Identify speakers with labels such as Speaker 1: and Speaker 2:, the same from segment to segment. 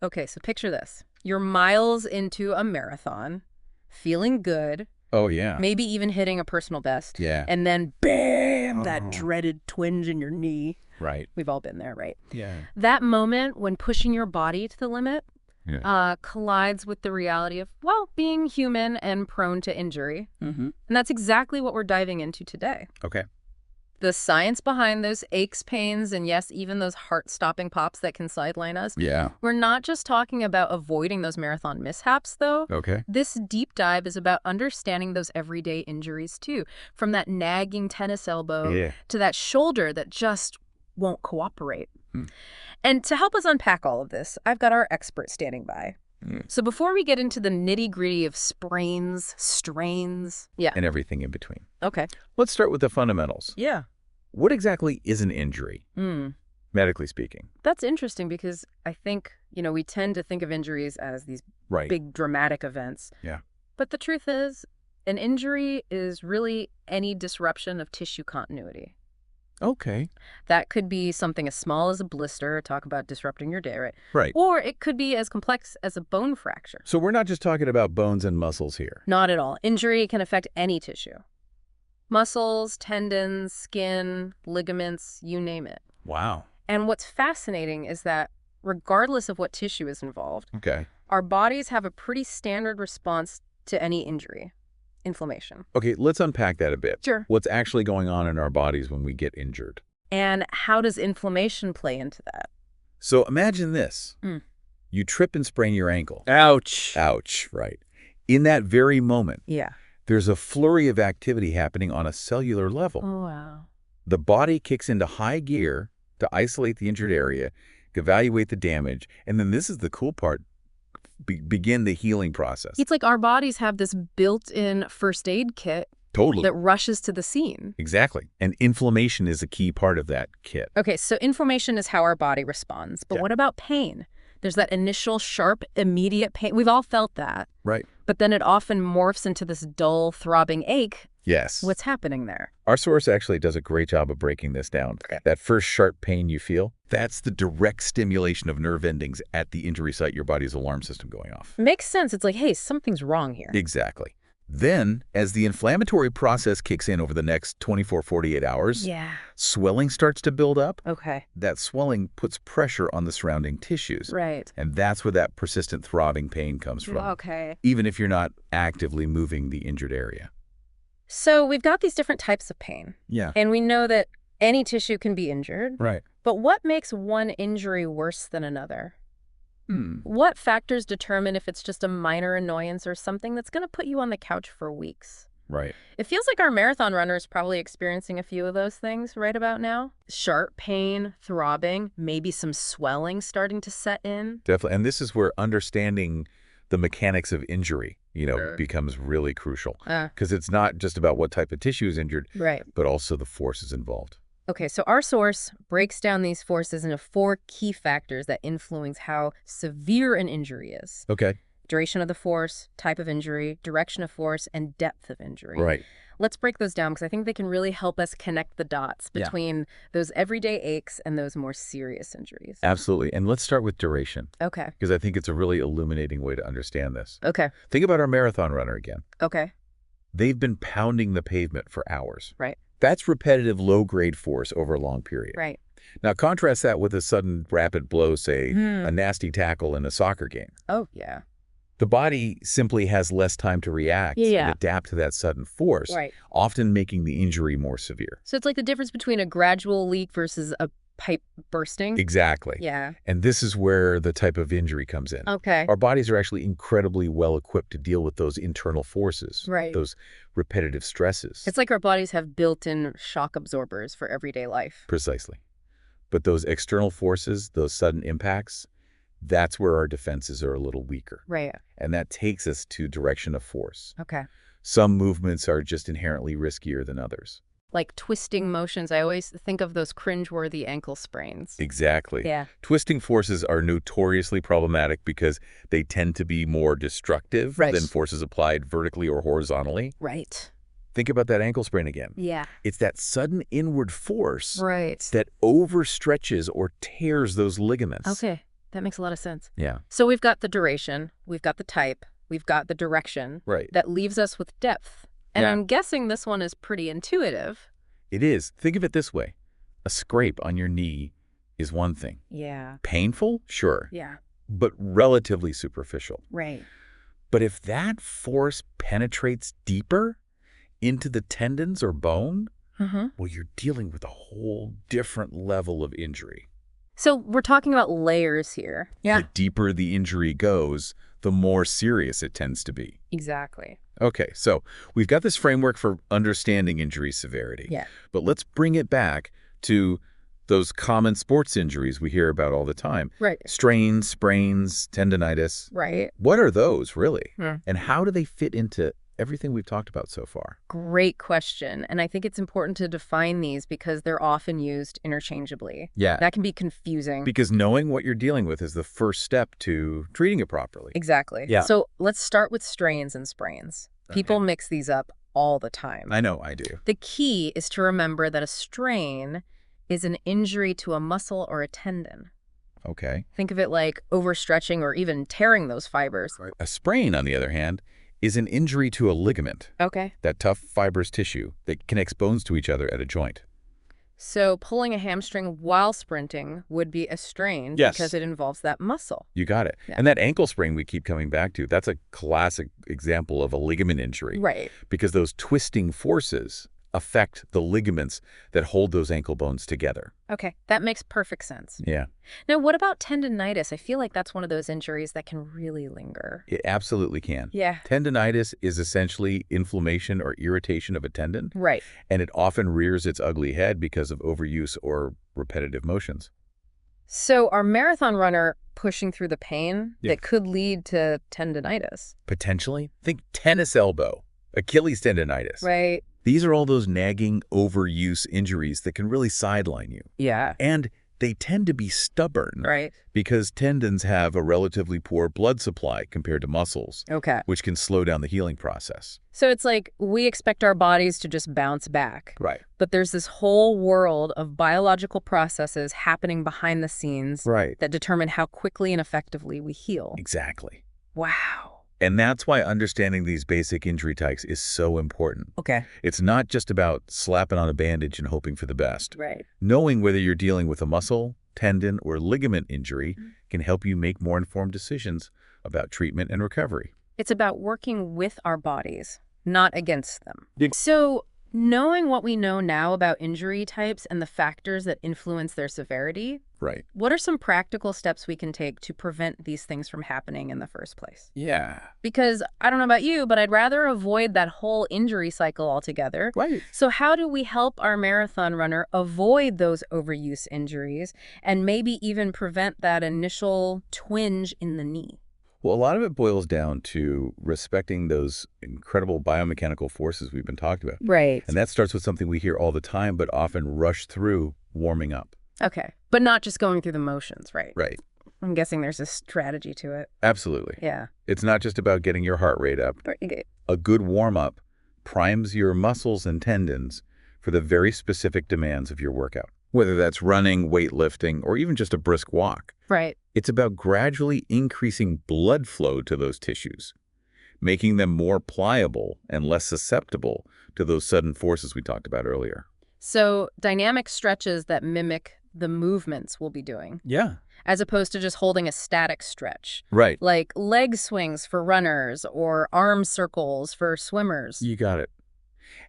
Speaker 1: Okay, so picture this. You're miles into a marathon, feeling good,
Speaker 2: Oh, yeah.
Speaker 1: maybe even hitting a personal best.
Speaker 2: Yeah.
Speaker 1: And then, bam, that dreaded twinge in your knee.
Speaker 2: Right.
Speaker 1: We've all been there, right?
Speaker 2: Yeah.
Speaker 1: That moment when pushing your body to the limit collides with the reality of, well, being human and prone to injury. And that's exactly what we're diving into today.
Speaker 2: Okay.
Speaker 1: The science behind those aches, pains, and yes, even those heart-stopping pops that can sideline us.
Speaker 2: Yeah.
Speaker 1: We're not just talking about avoiding those marathon mishaps, though.
Speaker 2: Okay.
Speaker 1: This deep dive is about understanding those everyday injuries, too. From that nagging tennis elbow to that shoulder that just won't cooperate. And to help us unpack all of this, I've got our expert standing by. So before we get into the nitty-gritty of sprains, strains,
Speaker 2: And everything in between.
Speaker 1: Okay.
Speaker 2: Let's start with the fundamentals.
Speaker 1: Yeah.
Speaker 2: What exactly is an injury, medically speaking?
Speaker 1: That's interesting because I think, we tend to think of injuries as these big dramatic events.
Speaker 2: Yeah.
Speaker 1: But the truth is, an injury is really any disruption of tissue continuity.
Speaker 2: Okay.
Speaker 1: That could be something as small as a blister, talk about disrupting your day, right?
Speaker 2: Right.
Speaker 1: Or it could be as complex as a bone fracture.
Speaker 2: So we're not just talking about bones and muscles here.
Speaker 1: Not at all. Injury can affect any tissue. Muscles, tendons, skin, ligaments, you name it.
Speaker 2: Wow.
Speaker 1: And what's fascinating is that regardless of what tissue is involved,
Speaker 2: Okay.
Speaker 1: our bodies have a pretty standard response to any injury. Inflammation.
Speaker 2: Okay, let's unpack that a bit.
Speaker 1: Sure.
Speaker 2: What's actually going on in our bodies when we get injured?
Speaker 1: And how does inflammation play into that?
Speaker 2: So imagine this. You trip and sprain your ankle.
Speaker 1: Ouch.
Speaker 2: Ouch, right. In that very moment,
Speaker 1: Yeah.
Speaker 2: there's a flurry of activity happening on a cellular level.
Speaker 1: Oh, wow.
Speaker 2: The body kicks into high gear to isolate the injured area, evaluate the damage, and then this is the cool part, begin the healing process.
Speaker 1: It's like our bodies have this built-in first aid kit
Speaker 2: Totally.
Speaker 1: that rushes to the scene.
Speaker 2: Exactly. And inflammation is a key part of that kit.
Speaker 1: Okay, so inflammation is how our body responds. But what about pain? There's that initial sharp, immediate pain. We've all felt that.
Speaker 2: Right.
Speaker 1: But then it often morphs into this dull, throbbing ache.
Speaker 2: Yes.
Speaker 1: What's happening there?
Speaker 2: Our source actually does a great job of breaking this down. Okay. That first sharp pain you feel, that's the direct stimulation of nerve endings at the injury site, your body's alarm system going off.
Speaker 1: Makes sense. It's like, hey, something's wrong here.
Speaker 2: Exactly. Then, as the inflammatory process kicks in over the next 24, 48 hours, swelling starts to build up.
Speaker 1: Okay.
Speaker 2: That swelling puts pressure on the surrounding tissues.
Speaker 1: Right.
Speaker 2: And that's where that persistent throbbing pain comes from.
Speaker 1: Okay.
Speaker 2: Even if you're not actively moving the injured area.
Speaker 1: So we've got these different types of pain.
Speaker 2: Yeah.
Speaker 1: And we know that any tissue can be injured.
Speaker 2: Right.
Speaker 1: But what makes one injury worse than another? What factors determine if it's just a minor annoyance or something that's going to put you on the couch for weeks?
Speaker 2: Right.
Speaker 1: It feels like our marathon runner is probably experiencing a few of those things right about now. Sharp pain, throbbing, maybe some swelling starting to set in.
Speaker 2: Definitely. And this is where understanding the mechanics of injury, becomes really crucial. Because it's not just about what type of tissue is injured, but also the forces involved.
Speaker 1: Okay, so our source breaks down these forces into 4 key factors that influence how severe an injury is.
Speaker 2: Okay.
Speaker 1: Duration of the force, type of injury, direction of force, and depth of injury.
Speaker 2: Right.
Speaker 1: Let's break those down because I think they can really help us connect the dots between those everyday aches and those more serious injuries.
Speaker 2: Absolutely. And let's start with duration.
Speaker 1: Okay.
Speaker 2: Because I think it's a really illuminating way to understand this.
Speaker 1: Okay.
Speaker 2: Think about our marathon runner again.
Speaker 1: Okay.
Speaker 2: They've been pounding the pavement for hours.
Speaker 1: Right.
Speaker 2: That's repetitive low-grade force over a long period.
Speaker 1: Right.
Speaker 2: Now, contrast that with a sudden rapid blow, say, a nasty tackle in a soccer game.
Speaker 1: Oh, yeah.
Speaker 2: The body simply has less time to react and adapt to that sudden force, often making the injury more severe.
Speaker 1: So it's like the difference between a gradual leak versus a pipe bursting?
Speaker 2: Exactly.
Speaker 1: Yeah.
Speaker 2: And this is where the type of injury comes in.
Speaker 1: Okay.
Speaker 2: Our bodies are actually incredibly well equipped to deal with those internal forces, those repetitive stresses.
Speaker 1: It's like our bodies have built-in shock absorbers for everyday life.
Speaker 2: Precisely. But those external forces, those sudden impacts, that's where our defenses are a little weaker.
Speaker 1: Right.
Speaker 2: And that takes us to direction of force.
Speaker 1: Okay.
Speaker 2: Some movements are just inherently riskier than others.
Speaker 1: Like twisting motions, I always think of those cringeworthy ankle sprains.
Speaker 2: Exactly.
Speaker 1: Yeah.
Speaker 2: Twisting forces are notoriously problematic because they tend to be more destructive than forces applied vertically or horizontally.
Speaker 1: Right.
Speaker 2: Think about that ankle sprain again.
Speaker 1: Yeah.
Speaker 2: It's that sudden inward force
Speaker 1: Right.
Speaker 2: that overstretches or tears those ligaments.
Speaker 1: Okay. That makes a lot of sense.
Speaker 2: Yeah.
Speaker 1: So we've got the duration, we've got the type, we've got the direction.
Speaker 2: Right.
Speaker 1: That leaves us with depth. And I'm guessing this one is pretty intuitive.
Speaker 2: It is. Think of it this way. A scrape on your knee is one thing.
Speaker 1: Yeah.
Speaker 2: Painful? Sure.
Speaker 1: Yeah.
Speaker 2: But relatively superficial.
Speaker 1: Right.
Speaker 2: But if that force penetrates deeper into the tendons or bone, well, you're dealing with a whole different level of injury.
Speaker 1: So we're talking about layers here.
Speaker 2: Yeah. The deeper the injury goes, the more serious it tends to be.
Speaker 1: Exactly.
Speaker 2: Okay, so we've got this framework for understanding injury severity.
Speaker 1: Yeah.
Speaker 2: But let's bring it back to those common sports injuries we hear about all the time.
Speaker 1: Right.
Speaker 2: Strains, sprains, tendinitis.
Speaker 1: Right.
Speaker 2: What are those, really? And how do they fit into everything we've talked about so far?
Speaker 1: Great question. And I think it's important to define these because they're often used interchangeably.
Speaker 2: Yeah.
Speaker 1: That can be confusing.
Speaker 2: Because knowing what you're dealing with is the first step to treating it properly.
Speaker 1: Exactly.
Speaker 2: Yeah.
Speaker 1: So let's start with strains and sprains. People mix these up all the time.
Speaker 2: I know, I do.
Speaker 1: The key is to remember that a strain is an injury to a muscle or a tendon.
Speaker 2: Okay.
Speaker 1: Think of it like overstretching or even tearing those fibers.
Speaker 2: Right. A sprain, on the other hand, is an injury to a ligament.
Speaker 1: Okay.
Speaker 2: That tough fibrous tissue that connects bones to each other at a joint.
Speaker 1: So pulling a hamstring while sprinting would be a strain because it involves that muscle.
Speaker 2: You got it. Yeah. And that ankle sprain we keep coming back to, that's a classic example of a ligament injury.
Speaker 1: Right.
Speaker 2: Because those twisting forces affect the ligaments that hold those ankle bones together.
Speaker 1: Okay, that makes perfect sense.
Speaker 2: Yeah.
Speaker 1: Now, what about tendinitis? I feel like that's one of those injuries that can really linger.
Speaker 2: It absolutely can.
Speaker 1: Yeah.
Speaker 2: Tendinitis is essentially inflammation or irritation of a tendon.
Speaker 1: Right.
Speaker 2: And it often rears its ugly head because of overuse or repetitive motions.
Speaker 1: So our marathon runner pushing through the pain that could lead to tendinitis.
Speaker 2: Potentially. Think tennis elbow, Achilles tendinitis.
Speaker 1: Right.
Speaker 2: These are all those nagging overuse injuries that can really sideline you.
Speaker 1: Yeah.
Speaker 2: And they tend to be stubborn.
Speaker 1: Right.
Speaker 2: Because tendons have a relatively poor blood supply compared to muscles.
Speaker 1: Okay.
Speaker 2: Which can slow down the healing process.
Speaker 1: So it's like we expect our bodies to just bounce back.
Speaker 2: Right.
Speaker 1: But there's this whole world of biological processes happening behind the scenes that determine how quickly and effectively we heal.
Speaker 2: Exactly.
Speaker 1: Wow.
Speaker 2: And that's why understanding these basic injury types is so important.
Speaker 1: Okay.
Speaker 2: It's not just about slapping on a bandage and hoping for the best.
Speaker 1: Right.
Speaker 2: Knowing whether you're dealing with a muscle, tendon, or ligament injury can help you make more informed decisions about treatment and recovery.
Speaker 1: It's about working with our bodies, not against them. So knowing what we know now about injury types and the factors that influence their severity, what are some practical steps we can take to prevent these things from happening in the first place?
Speaker 2: Yeah.
Speaker 1: Because I don't know about you, but I'd rather avoid that whole injury cycle altogether.
Speaker 2: Right.
Speaker 1: So how do we help our marathon runner avoid those overuse injuries and maybe even prevent that initial twinge in the knee?
Speaker 2: Well, a lot of it boils down to respecting those incredible biomechanical forces we've been talking about.
Speaker 1: Right.
Speaker 2: And that starts with something we hear all the time, but often rush through: warming up.
Speaker 1: Okay. But not just going through the motions, right?
Speaker 2: Right.
Speaker 1: I'm guessing there's a strategy to it.
Speaker 2: Absolutely.
Speaker 1: Yeah.
Speaker 2: It's not just about getting your heart rate up. A good warm-up primes your muscles and tendons for the very specific demands of your workout. Whether that's running, weightlifting, or even just a brisk walk.
Speaker 1: Right.
Speaker 2: It's about gradually increasing blood flow to those tissues, making them more pliable and less susceptible to those sudden forces we talked about earlier.
Speaker 1: So dynamic stretches that mimic the movements we'll be doing.
Speaker 2: Yeah.
Speaker 1: As opposed to just holding a static stretch.
Speaker 2: Right.
Speaker 1: Like leg swings for runners or arm circles for swimmers.
Speaker 2: You got it.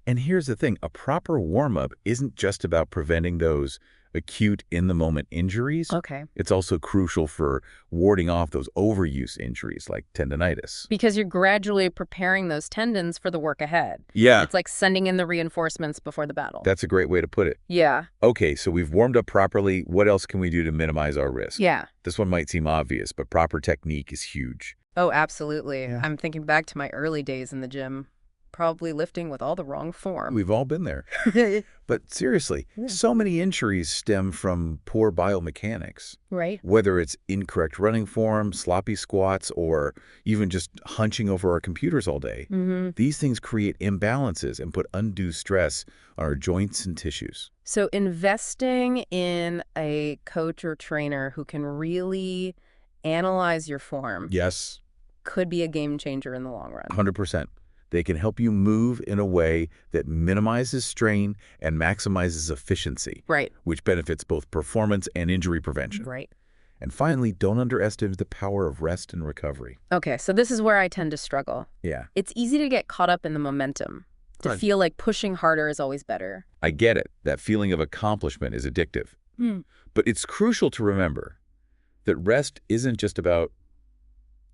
Speaker 2: And here's the thing, a proper warm-up isn't just about preventing those acute in-the-moment injuries.
Speaker 1: Okay.
Speaker 2: It's also crucial for warding off those overuse injuries like tendinitis.
Speaker 1: Because you're gradually preparing those tendons for the work ahead.
Speaker 2: Yeah.
Speaker 1: It's like sending in the reinforcements before the battle.
Speaker 2: That's a great way to put it.
Speaker 1: Yeah.
Speaker 2: Okay, so we've warmed up properly. What else can we do to minimize our risk?
Speaker 1: Yeah.
Speaker 2: This one might seem obvious, but proper technique is huge.
Speaker 1: Oh, absolutely.
Speaker 2: Yeah.
Speaker 1: I'm thinking back to my early days in the gym. Probably lifting with all the wrong form.
Speaker 2: We've all been there. But seriously, so many injuries stem from poor biomechanics.
Speaker 1: Right.
Speaker 2: Whether it's incorrect running form, sloppy squats, or even just hunching over our computers all day. These things create imbalances and put undue stress on our joints and tissues.
Speaker 1: So investing in a coach or trainer who can really analyze your form.
Speaker 2: Yes.
Speaker 1: Could be a game changer in the long run.
Speaker 2: 100%. They can help you move in a way that minimizes strain and maximizes efficiency.
Speaker 1: Right.
Speaker 2: Which benefits both performance and injury prevention.
Speaker 1: Right.
Speaker 2: And finally, don't underestimate the power of rest and recovery.
Speaker 1: Okay, so this is where I tend to struggle.
Speaker 2: Yeah.
Speaker 1: It's easy to get caught up in the momentum, to feel like pushing harder is always better.
Speaker 2: I get it. That feeling of accomplishment is addictive. But it's crucial to remember that rest isn't just about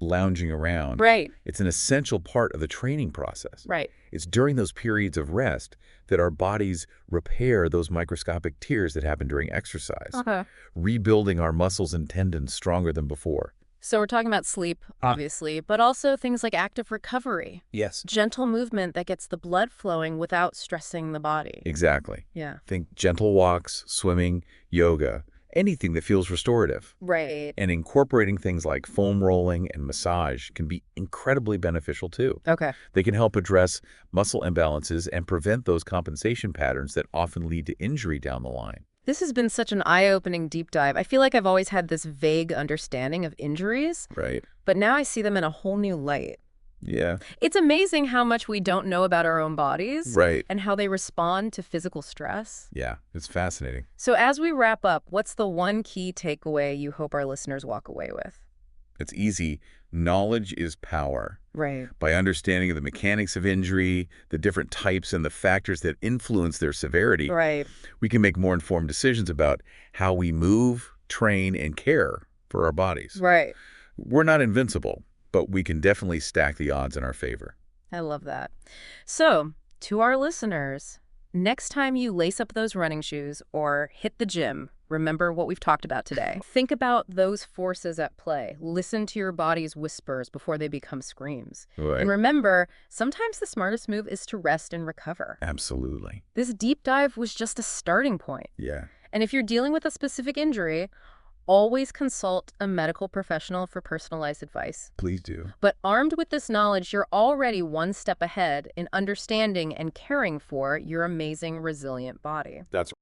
Speaker 2: lounging around.
Speaker 1: Right.
Speaker 2: It's an essential part of the training process.
Speaker 1: Right.
Speaker 2: It's during those periods of rest that our bodies repair those microscopic tears that happen during exercise, rebuilding our muscles and tendons stronger than before.
Speaker 1: So we're talking about sleep, obviously, but also things like active recovery.
Speaker 2: Yes.
Speaker 1: Gentle movement that gets the blood flowing without stressing the body.
Speaker 2: Exactly.
Speaker 1: Yeah.
Speaker 2: Think gentle walks, swimming, yoga, anything that feels restorative.
Speaker 1: Right.
Speaker 2: And incorporating things like foam rolling and massage can be incredibly beneficial too.
Speaker 1: Okay.
Speaker 2: They can help address muscle imbalances and prevent those compensation patterns that often lead to injury down the line.
Speaker 1: This has been such an eye-opening deep dive. I feel like I've always had this vague understanding of injuries.
Speaker 2: Right.
Speaker 1: But now I see them in a whole new light.
Speaker 2: Yeah.
Speaker 1: It's amazing how much we don't know about our own bodies.
Speaker 2: Right.
Speaker 1: And how they respond to physical stress.
Speaker 2: Yeah, it's fascinating.
Speaker 1: So as we wrap up, what's the one key takeaway you hope our listeners walk away with?
Speaker 2: It's easy. Knowledge is power.
Speaker 1: Right.
Speaker 2: By understanding the mechanics of injury, the different types, and the factors that influence their severity,
Speaker 1: Right.
Speaker 2: we can make more informed decisions about how we move, train, and care for our bodies.
Speaker 1: Right.
Speaker 2: We're not invincible, but we can definitely stack the odds in our favor.
Speaker 1: I love that. So, to our listeners, next time you lace up those running shoes or hit the gym, remember what we've talked about today. Think about those forces at play. Listen to your body's whispers before they become screams.
Speaker 2: Right.
Speaker 1: And remember, sometimes the smartest move is to rest and recover.
Speaker 2: Absolutely.
Speaker 1: This deep dive was just a starting point.
Speaker 2: Yeah.
Speaker 1: And if you're dealing with a specific injury, always consult a medical professional for personalized advice.
Speaker 2: Please do.
Speaker 1: But armed with this knowledge, you're already one step ahead in understanding and caring for your amazing, resilient body.
Speaker 2: That's